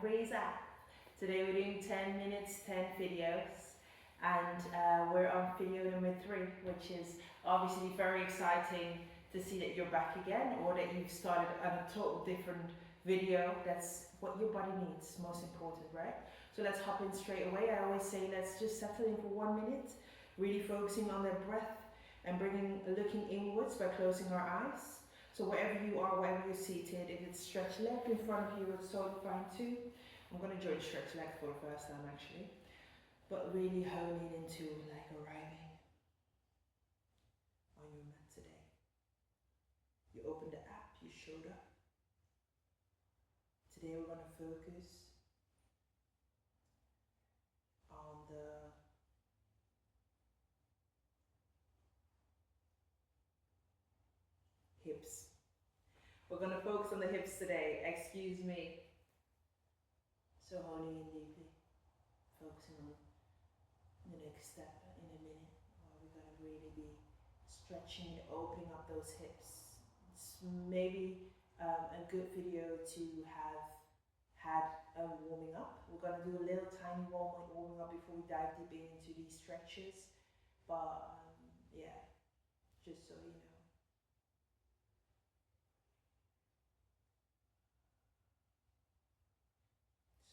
Reza. Today we're doing 10 minutes, 10 videos, and we're on video number 3, which is obviously very exciting to see that you're back again, or that you've started on a total different video. That's what your body needs, most important, right? So let's hop in straight away. I always say let's just settle in for 1 minute, really focusing on the breath and looking inwards by closing our eyes. So wherever you are, wherever you're seated, if it's stretched leg in front of you, it's totally fine too. I'm going to join stretch leg for the first time actually. But really honing into like arriving on your mat today. You opened the app, you showed up. Today we're going to focus on the hips. We're going to focus on the hips today, excuse me. So honing in deeply, focusing on the next step in a minute. We're going to really be stretching and opening up those hips. It's maybe a good video to have had warming up. We're going to do a little tiny warming up before we dive deep into these stretches. But yeah, just so you know.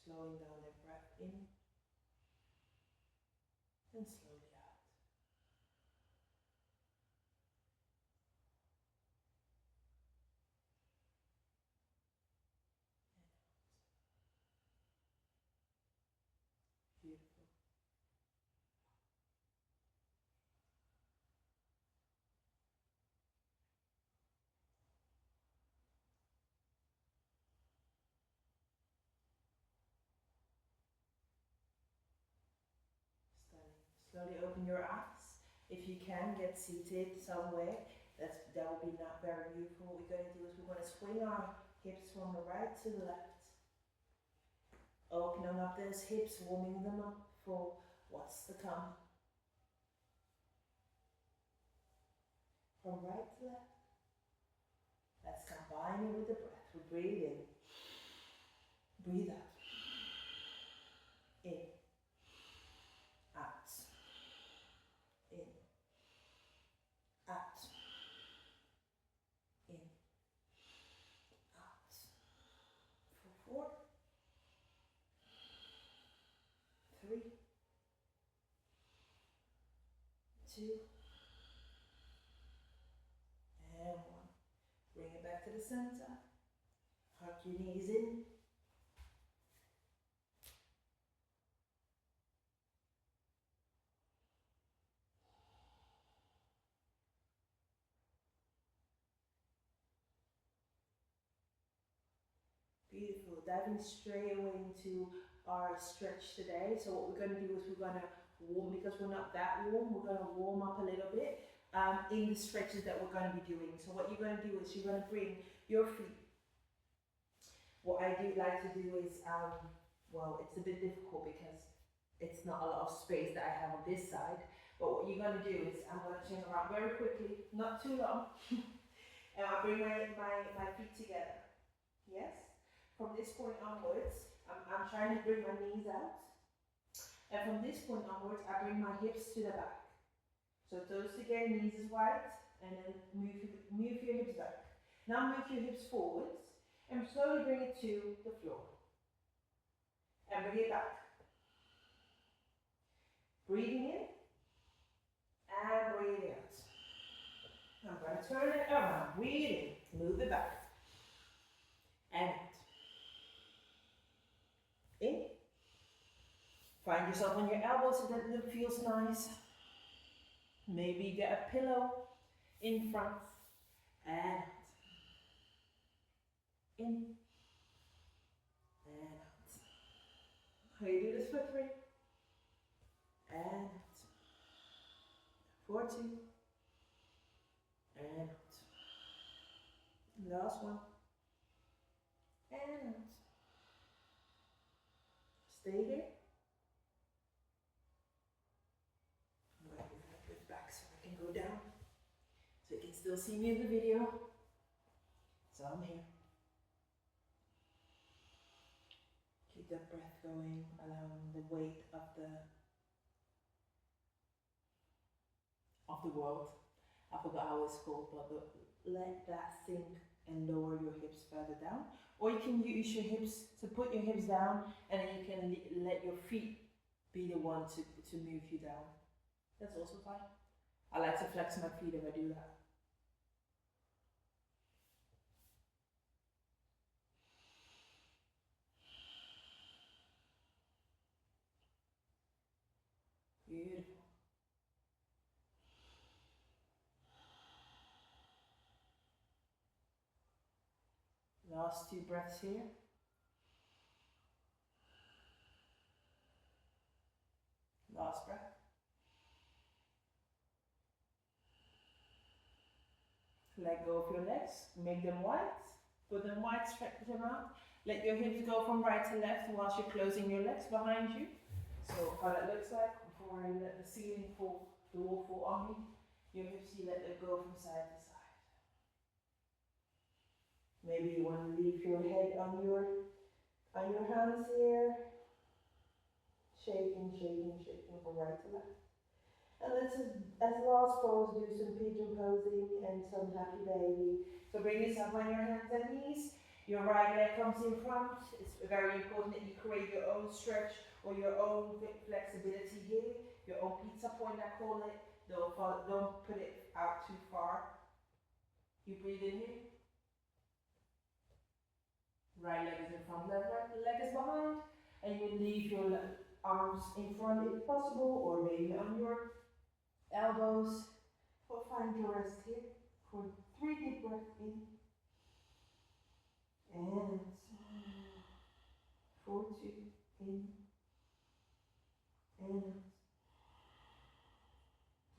Slowing down the breath in and slowly out. Beautiful. Stunning. Slowly open your eyes. If you can, get seated somewhere. That will be not very beautiful. What we're going to do is we're going to swing our hips from the right to the left. Opening up those hips, warming them up for what's to come. From right to left. Let's combine it with the breath. We breathe in. Breathe out. In. Out. In. Out. In. Out. For 4. 3. 2. And 1. Bring it back to the center. Hug your knees in. Beautiful. Diving straight away into our stretch today. So what we're going to do is we're going to warm, because we're not that warm, we're going to warm up a little bit in the stretches that we're going to be doing. So what you're going to do is you're going to bring your feet. What I do like to do is, well, it's a bit difficult because it's not a lot of space that I have on this side. But what you're going to do is I'm going to turn around very quickly, not too long, and I'll bring my feet together. Yes? From this point onwards, I'm trying to bring my knees out. And from this point onwards, I bring my hips to the back. So toes together, knees is wide, and then move your hips back. Now move your hips forwards, and slowly bring it to the floor. And bring it back. Breathing in, and breathing out. I'm going to turn it around. Breathe in, move it back. And out. In. Find yourself on your elbows so that it feels nice. Maybe get a pillow in front. And out. In. And out. How you do this for 3. And out. For 2. And out. Last one. And out. Stay here. I'm going to move my foot back so I can go down. So you can still see me in the video. So I'm here. Keep keep that breath going, allowing the weight of the world. I forgot how it's called, but let that sink and lower your hips further down. Or you can use your hips to put your hips down, and then you can let your feet be the one to move you down. That's also fine. I like to flex my feet if I do that. Beautiful. Last 2 breaths here. Last breath. Let go of your legs, make them wide, put them wide, stretch them out. Let your hips go from right to left whilst you're closing your legs behind you. So how that looks like before I let the ceiling fall, the wall fall on me. Your hips, you let them go from side to side. Maybe you want to leave your head on your hands here. Shaking, shaking, shaking from right to left. And let's, as last pose, do some pigeon posing and some happy baby. So bring yourself on your hands and knees. Your right leg comes in front. It's very important that you create your own stretch or your own flexibility here. Your own pizza point, I call it. Don't put it out too far. You breathe in here. Right leg is in front, left leg is behind. And you leave your arms in front if possible, or maybe on your elbows. But find your rest here for 3 deep breaths in and 4, 2 in and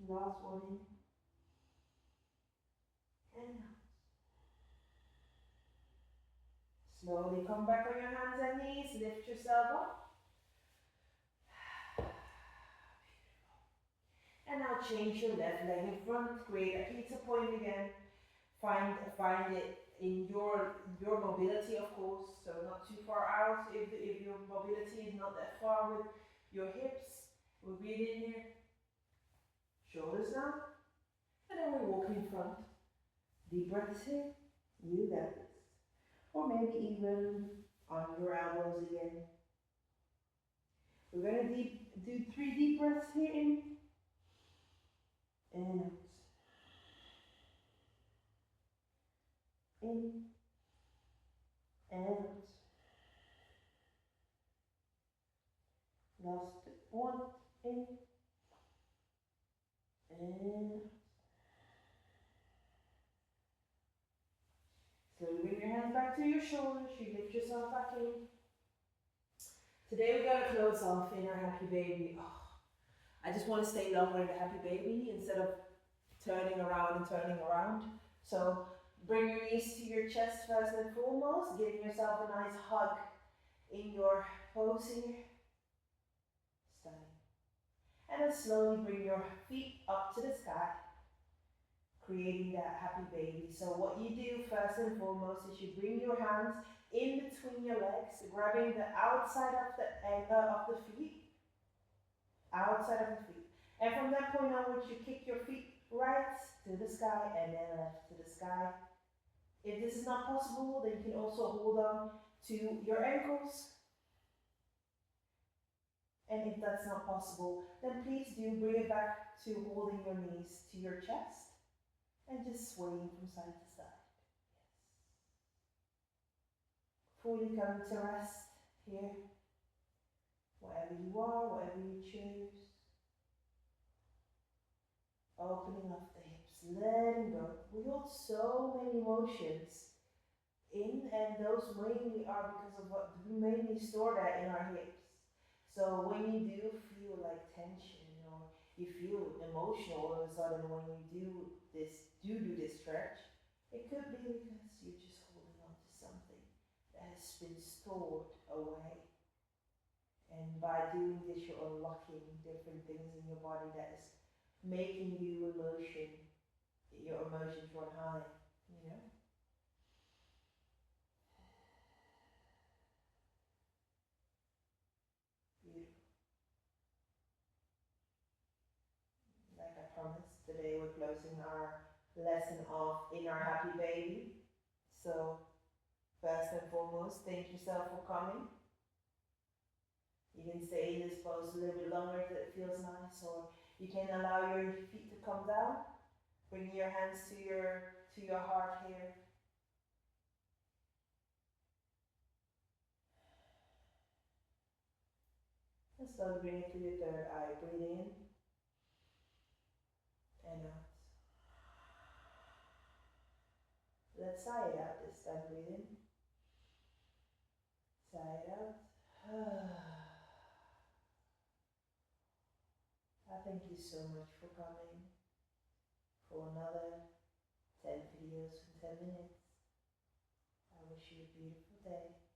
last one in and out. Slowly come back on your hands and knees, lift yourself up. And now change your left leg in front, create a pizza point again. Find it in your mobility, of course, so not too far out. If your mobility is not that far with your hips, we breathe in here. Shoulders down, and then we walk in front. Deep breaths here, you got this. Or maybe even on your elbows again. We're going to do 3 deep breaths here in and out. In and out. Last one, in and out. Slowly bring your hands back to your shoulders. You lift yourself back in. Today we're going to close off in our happy baby. Oh, I just want to stay longer in the happy baby instead of turning around and turning around. So bring your knees to your chest first and foremost, giving yourself a nice hug in your pose here. Stunning. And then slowly bring your feet up to the sky, creating that happy baby. So what you do first and foremost is you bring your hands in between your legs, grabbing the outside of the feet, outside of the feet. And from that point onwards, you kick your feet right to the sky and then left to the sky. If this is not possible, then you can also hold on to your ankles. And if that's not possible, then please do bring it back to holding your knees to your chest and just swaying from side to side. Yes. Fully come to rest here, wherever you are, whatever you choose. Opening up the hips, letting go. We hold so many emotions in, and those mainly are because of what we mainly store that in our hips. So when you do feel like tension or you feel emotional all of a sudden when you do this stretch, it could be because you're just holding on to something that has been stored away. And by doing this, you're unlocking different things in your body that is making your emotions run high, you know? promise. Today we're closing our lesson off in our happy baby. So first and foremost, thank yourself for coming. You can stay in this pose a little bit longer if it feels nice, or you can allow your feet to come down. Bring your hands to your heart here. And slowly bring it to your third eye. Breathe in and out. Let's sigh it out this time. Breathe in. Sigh it out. I thank you so much for coming for another 10 videos in 10 minutes. I wish you a beautiful day.